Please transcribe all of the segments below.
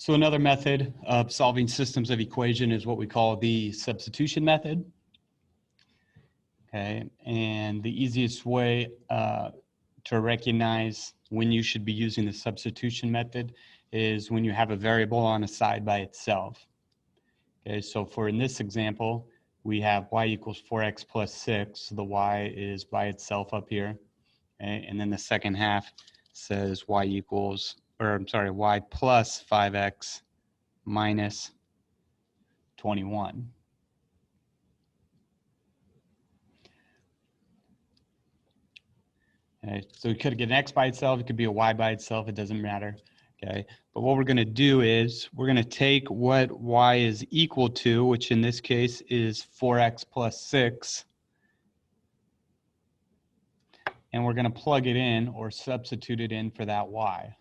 So another method of solving systems of equation is what we call the substitution method. Okay, and the easiest way to recognize when you should be using the substitution method is when you have a variable on a side by itself. Okay, so for in this example, we have y equals 4x plus 6. So the y is by itself up here. Okay, and then the second half says y equals, or I'm sorry, y plus 5x minus 21. Okay, so it could get an x by itself, it could be a y by itself, it doesn't matter. Okay, but what we're going to do is we're going to take what y is equal to, which in this case is 4x plus 6, and we're going to plug it in or substitute it in for that y.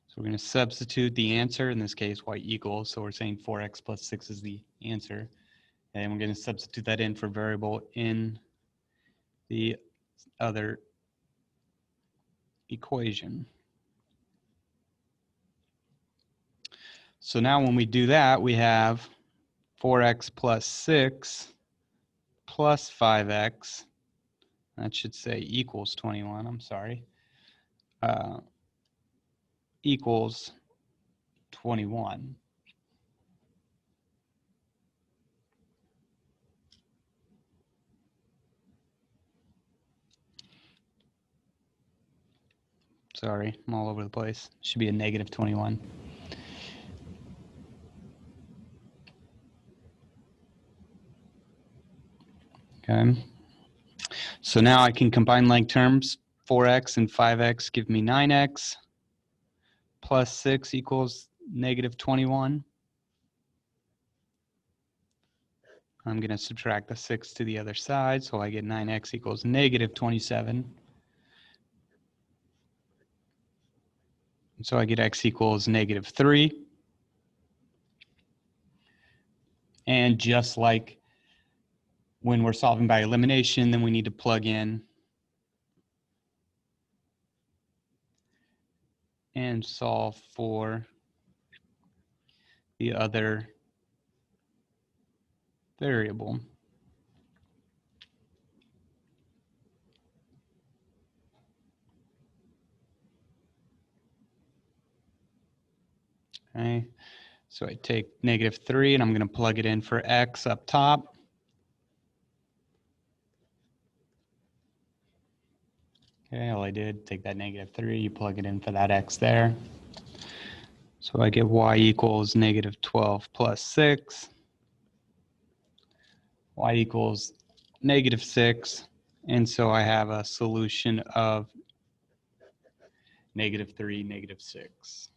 So we're going to substitute the answer, in this case y equals, so we're saying 4x plus 6 is the answer. And we're going to substitute that in for variable in the other equation. So now when we do that, we have 4x plus 6 plus 5x, that should say equals 21, I'm sorry, equals 21. Sorry, I'm all over the place. Should be a negative 21. Okay. So now I can combine like terms. 4x and 5x give me 9x. Plus 6 equals negative 21. I'm going to subtract the 6 to the other side, so I get 9x equals negative 27. So I get x equals negative 3. And just like when we're solving by elimination, then we need to plug in and solve for the other variable. Okay, so I take negative 3 and I'm going to plug it in for x up top. Okay, all I did, take that negative 3, you plug it in for that x there. So I get y equals negative 12 plus 6. Y equals negative 6. And so I have a solution of negative 3, negative 6.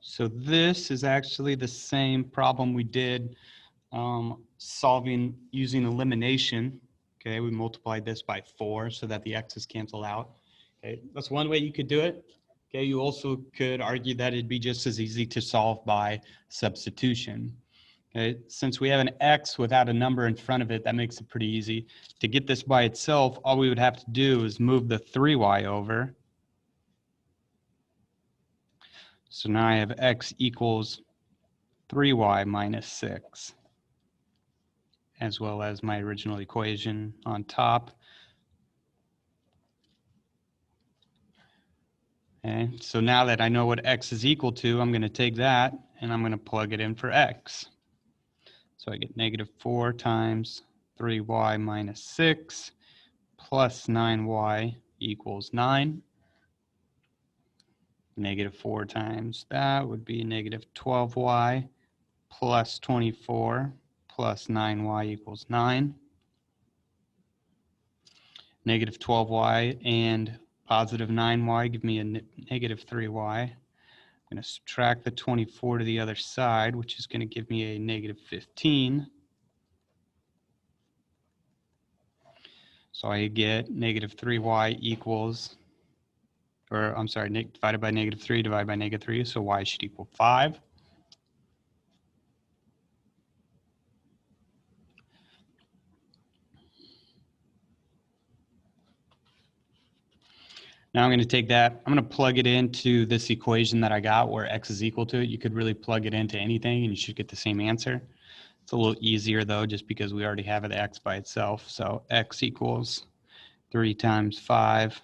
So this is actually the same problem we did solving using elimination. Okay, we multiplied this by 4 so that the x's cancel out. Okay, that's one way you could do it. Okay, you also could argue that it'd be just as easy to solve by substitution. Okay, since we have an x without a number in front of it, that makes it pretty easy. To get this by itself, all we would have to do is move the 3y over. So now I have x equals 3y minus 6, as well as my original equation on top. Okay, so now that I know what x is equal to, I'm going to take that and I'm going to plug it in for x. So I get negative 4 times 3y minus 6 plus 9y equals 9. Negative 4 times that would be negative 12y plus 24 plus 9y equals 9. Negative 12y and positive 9y give me a negative 3y. I'm going to subtract the 24 to the other side, which is going to give me a negative 15. So I get negative 3y equals, or I'm sorry, divided by negative 3 divided by negative 3, so y should equal 5. Now I'm going to take that, I'm going to plug it into this equation that I got where x is equal to it. You could really plug it into anything and you should get the same answer. It's a little easier though, just because we already have the x by itself. So x equals 3 times 5.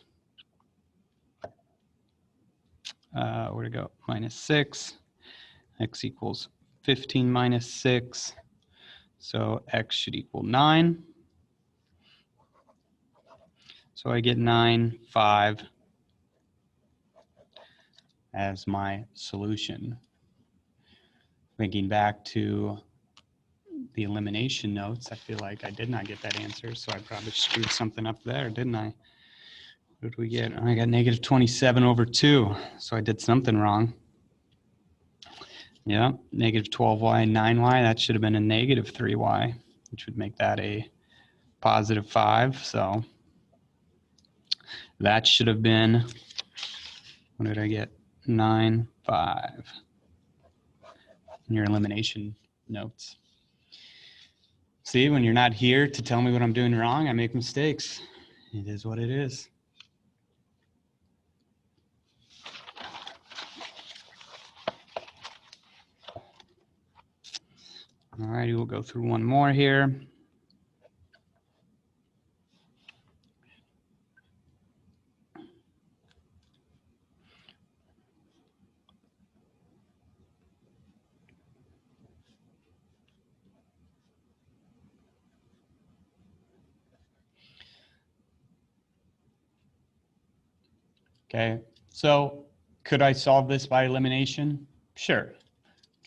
Where'd it go? Minus 6. X equals 15 minus 6. So x should equal 9. So I get 9, 5 as my solution. Thinking back to the elimination notes, I feel like I did not get that answer, so I probably screwed something up there, didn't I? What did we get? I got negative 27 over 2, so I did something wrong. Yeah, negative 12y and 9y, that should have been a negative 3y, which would make that a positive 5, so that should have been, what did I get? 9, 5 in your elimination notes. See, when you're not here to tell me what I'm doing wrong, I make mistakes. It is what it is. All righty, we'll go through one more here. Okay, so could I solve this by elimination? Sure.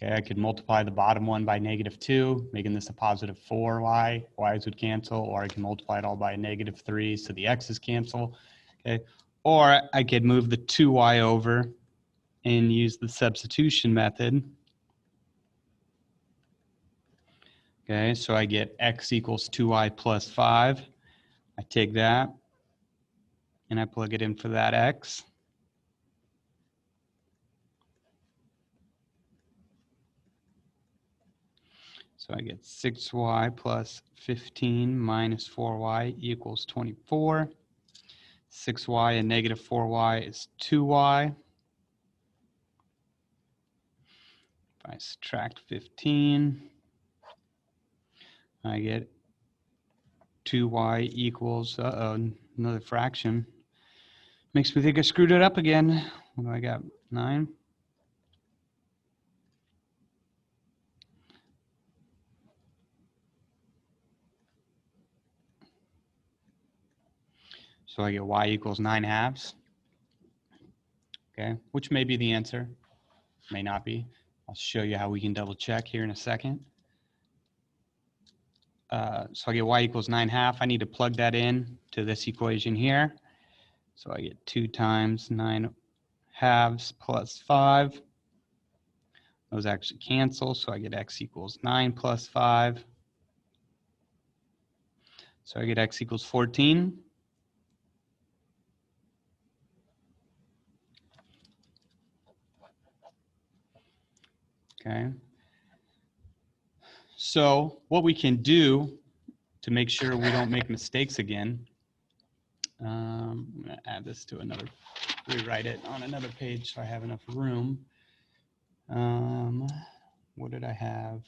Okay, I could multiply the bottom one by negative 2, making this a positive 4y. Y's would cancel, or I can multiply it all by negative 3, so the x's cancel. Okay, or I could move the 2y over and use the substitution method. Okay, so I get x equals 2y plus 5. I take that and I plug it in for that x. So I get 6y plus 15 minus 4y equals 24. 6y and negative 4y is 2y. If I subtract 15, I get 2y equals, another fraction. Makes me think I screwed it up again. What do I got? 9? So I get y equals 9 halves. Okay, which may be the answer, may not be. I'll show you how we can double check here in a second. So I get y equals 9 half. I need to plug that in to this equation here. So I get 2 times 9 halves plus 5. Those actually cancel, so I get x equals 9 plus 5. So I get x equals 14. Okay. So what we can do to make sure we don't make mistakes again, I'm going to add this to another, rewrite it on another page so I have enough room. What did I have?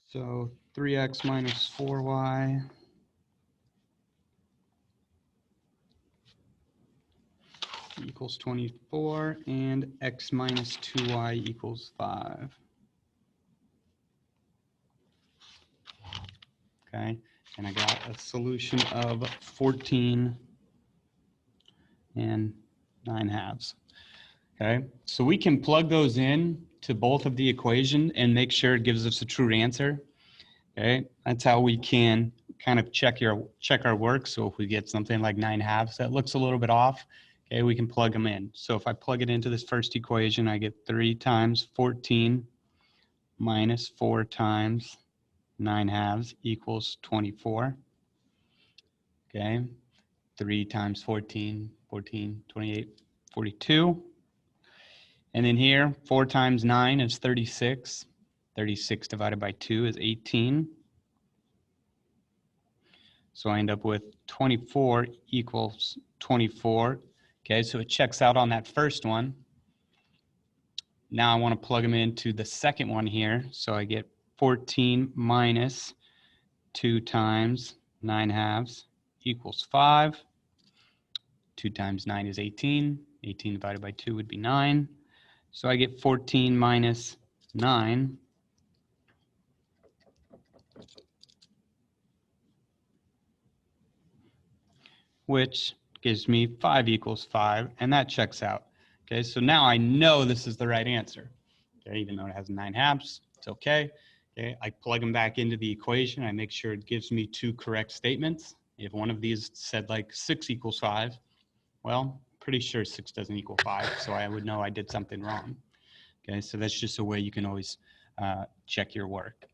So 3x minus 4y equals 24, and x minus 2y equals 5. Okay, and I got a solution of 14 and 9 halves. Okay, so we can plug those in to both of the equation and make sure it gives us a true answer. Okay, that's how we can kind of check our work. So if we get something like 9/2 that looks a little bit off, okay, we can plug them in. So if I plug it into this first equation, I get 3 times 14 minus 4 times 9/2 equals 24. Okay, 3 times 14, 14, 28, 42. And then here, 4 times 9 is 36. 36 divided by 2 is 18. So I end up with 24 equals 24. Okay, so it checks out on that first one. Now I want to plug them into the second one here. So I get 14 minus 2 times 9/2 equals 5. 2 times 9 is 18. 18 divided by 2 would be 9. So I get 14 minus 9, which gives me 5 equals 5, and that checks out. Okay, so now I know this is the right answer. Okay, even though it has 9/2, it's okay. Okay, I plug them back into the equation. I make sure it gives me 2 correct statements. If one of these said like 6 equals 5, well, pretty sure 6 doesn't equal 5, so I would know I did something wrong. Okay, so that's just a way you can always check your work.